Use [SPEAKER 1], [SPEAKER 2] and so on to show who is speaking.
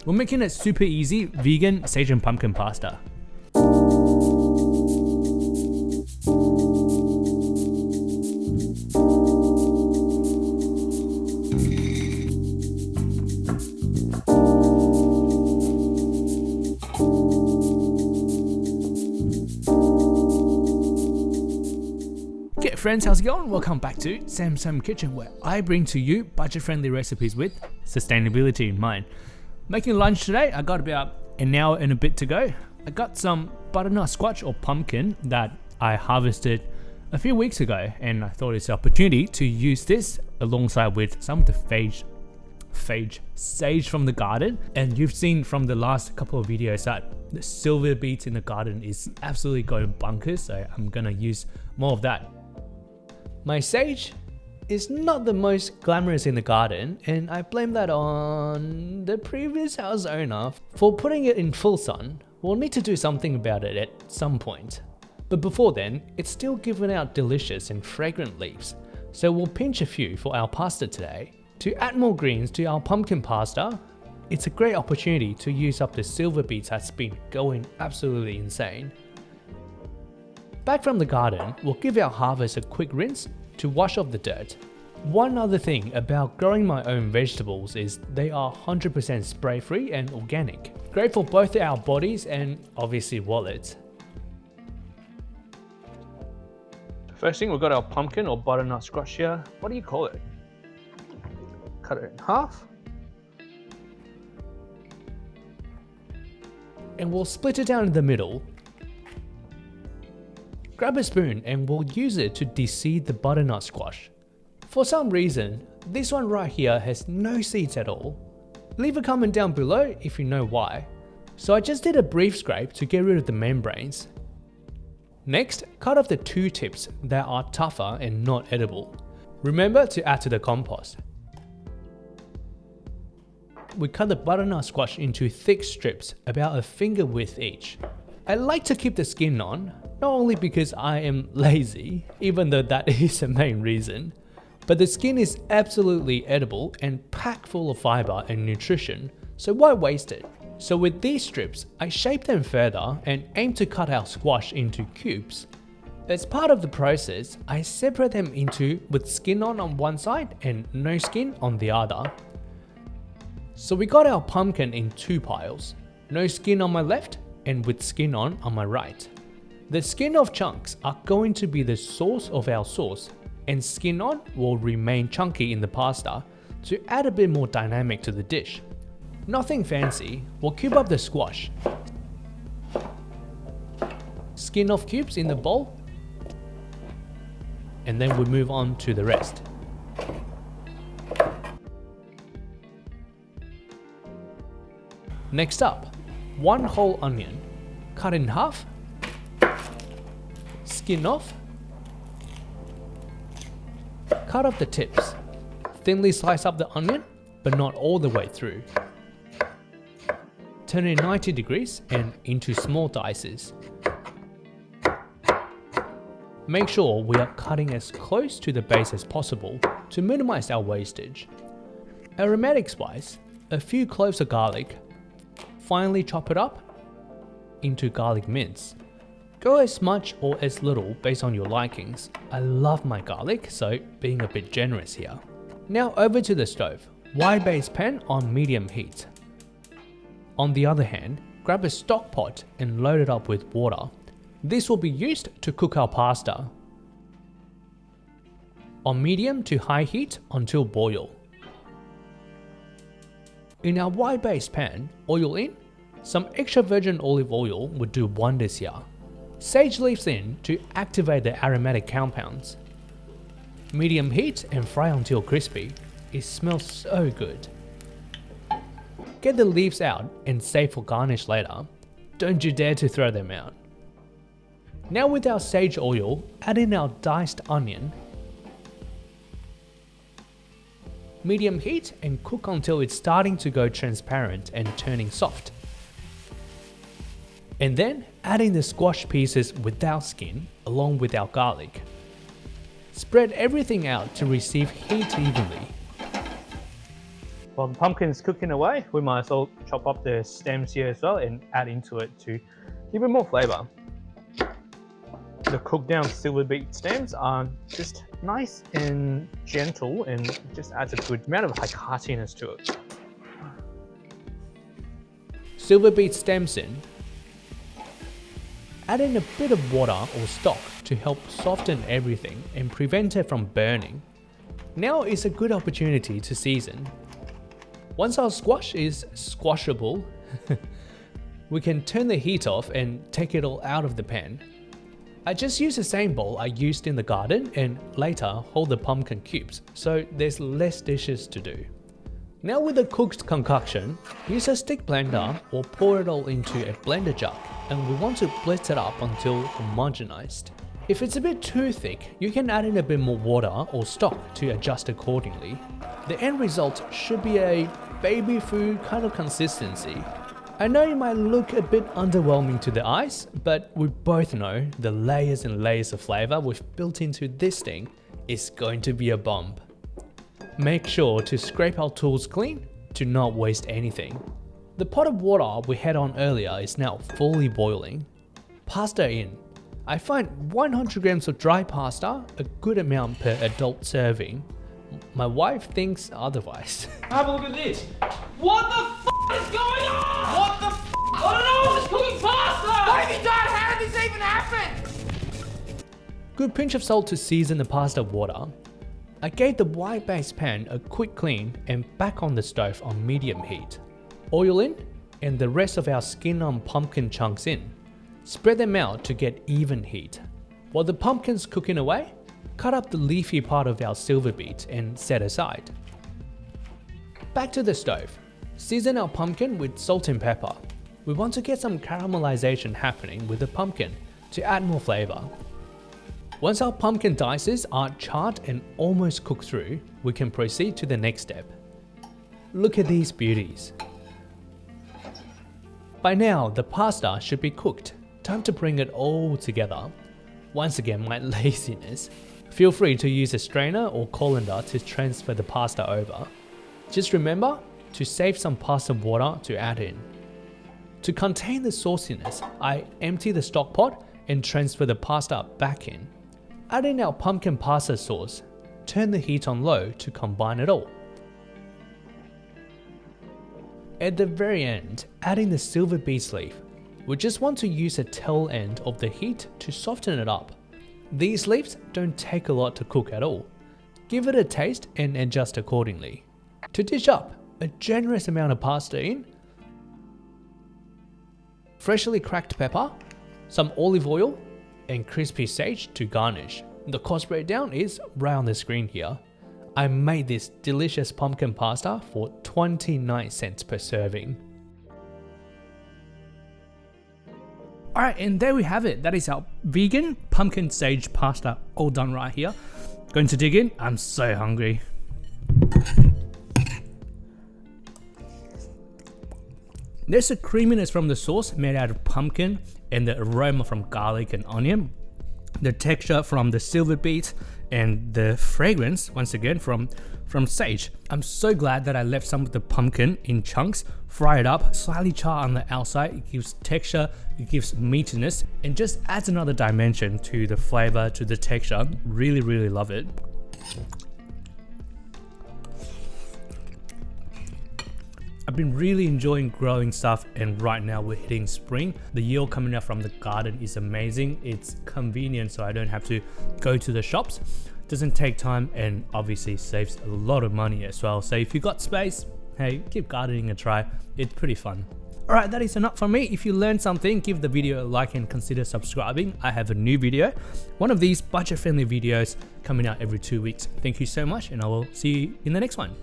[SPEAKER 1] We're making it super easy, vegan sage and pumpkin pasta. Okay friends, how's it going? Welcome back to Sam's Home Kitchen, where I bring to you budget-friendly recipes with sustainability in mind. Making lunch today, I got about an hour and a bit to go. I got some butternut squash or pumpkin that I harvested a few weeks ago, and I thought it's an opportunity to use this alongside with some of the sage from the garden. And you've seen from the last couple of videos that the Silverbeet in the garden is absolutely going bonkers, so I'm gonna use more of that. My sage is not the most glamorous in the garden, and I blame that on the previous house owner for putting it in full sun. We'll need to do something about it at some point. But before then, it's still giving out delicious and fragrant leaves, so we'll pinch a few for our pasta today. To add more greens to our pumpkin pasta, it's a great opportunity to use up the silver beets that's been going absolutely insane. Back from the garden, we'll give our harvest a quick rinse to wash off the dirt. One other thing about growing my own vegetables is they are 100% spray free and organic. Great for both our bodies and obviously wallets. First thing, we've got our pumpkin or butternut squash here. What do you call it? Cut it in half. And we'll split it down in the middle. Grab a spoon and we'll use it to de-seed the butternut squash. For some reason, this one right here has no seeds at all. Leave a comment down below if you know why. So I just did a brief scrape to get rid of the membranes. Next, cut off the two tips that are tougher and not edible. Remember to add to the compost. We cut the butternut squash into thick strips about a finger width each. I like to keep the skin on, not only because I am lazy, even though that is the main reason, but the skin is absolutely edible and packed full of fiber and nutrition, so why waste it? So with these strips, I shape them further and aim to cut our squash into cubes. As part of the process, I separate them into with skin on one side and no skin on the other. So we got our pumpkin in two piles, no skin on my left and with skin on my right. The skin off chunks are going to be the source of our sauce, and skin on will remain chunky in the pasta to add a bit more dynamic to the dish. Nothing fancy, we'll cube up the squash. Skin off cubes in the bowl, and then we move on to the rest. Next up, one whole onion, cut in half, skin off, cut off the tips, thinly slice up the onion, but not all the way through. Turn it 90 degrees and into small dices. Make sure we are cutting as close to the base as possible to minimize our wastage. Aromatics wise, a few cloves of garlic, finely chop it up into garlic mince. Go as much or as little based on your likings. I love my garlic, so being a bit generous here. Now over to the stove. Wide base pan on medium heat. On the other hand, grab a stock pot and load it up with water. This will be used to cook our pasta. On medium to high heat until boil. In our wide base pan, oil in. Some extra virgin olive oil would do wonders here. Sage leaves in to activate the aromatic compounds. Medium heat and fry until crispy. It smells so good. Get the leaves out and save for garnish later. Don't you dare to throw them out. Now with our sage oil, add in our diced onion. Medium heat and cook until it's starting to go transparent and turning soft. And then add in the squash pieces without skin along with our garlic. Spread everything out to receive heat evenly. While the pumpkin's cooking away, we might as well chop up the stems here as well and add into it to give it more flavour. The cooked down silverbeet stems are just nice and gentle and just adds a good amount of like heartiness to it. Silverbeet stems in. Add in a bit of water or stock to help soften everything and prevent it from burning. Now is a good opportunity to season. Once our squash is squashable, we can turn the heat off and take it all out of the pan. I just use the same bowl I used in the garden and later hold the pumpkin cubes, so there's less dishes to do. Now with the cooked concoction, use a stick blender or pour it all into a blender jug, and we want to blitz it up until homogenized. If it's a bit too thick, you can add in a bit more water or stock to adjust accordingly. The end result should be a baby food kind of consistency. I know it might look a bit underwhelming to the eyes, but we both know the layers and layers of flavor we've built into this thing is going to be a bomb. Make sure to scrape our tools clean to not waste anything. The pot of water we had on earlier is now fully boiling. Pasta in. I find 100 grams of dry pasta a good amount per adult serving. My wife thinks otherwise.
[SPEAKER 2] Have a look at this. What the f is going on? What the f? I don't know, I'm just cooking pasta! What have you done? How did this even happen?
[SPEAKER 1] Good pinch of salt to season the pasta water. I gave the white base pan a quick clean and back on the stove on medium heat. Oil in and the rest of our skin on pumpkin chunks in. Spread them out to get even heat. While the pumpkin's cooking away, cut up the leafy part of our silverbeet and set aside. Back to the stove. Season our pumpkin with salt and pepper. We want to get some caramelization happening with the pumpkin to add more flavor. Once our pumpkin dices are charred and almost cooked through, we can proceed to the next step. Look at these beauties. By now, the pasta should be cooked. Time to bring it all together. Once again, my laziness. Feel free to use a strainer or colander to transfer the pasta over. Just remember to save some pasta water to add in. To contain the sauciness, I empty the stock pot and transfer the pasta back in. Add in our pumpkin pasta sauce. Turn the heat on low to combine it all. At the very end, add in the silverbeet leaf. We just want to use the tail end of the heat to soften it up. These leaves don't take a lot to cook at all. Give it a taste and adjust accordingly. To dish up, a generous amount of pasta in, freshly cracked pepper, some olive oil, and crispy sage to garnish. The cost breakdown is right on the screen here. I made this delicious pumpkin pasta for 29 cents per serving. Alright, and there we have it. That is our vegan pumpkin sage pasta all done right here. Going to dig in? I'm so hungry. There's a creaminess from the sauce made out of pumpkin and the aroma from garlic and onion. The texture from the silverbeet and the fragrance, once again, from sage. I'm so glad that I left some of the pumpkin in chunks, fry it up, slightly char on the outside. It gives texture, it gives meatiness, and just adds another dimension to the flavor, to the texture. Really, really love it. I've been really enjoying growing stuff, and right now we're hitting spring. The yield coming out from the garden is amazing. It's convenient, so I don't have to go to the shops. Doesn't take time, and obviously saves a lot of money as well. So if you got space, hey, give gardening a try. It's pretty fun. Alright, that is enough from me. If you learned something, give the video a like and consider subscribing. I have a new video, one of these budget-friendly videos coming out every 2 weeks. Thank you so much, and I will see you in the next one.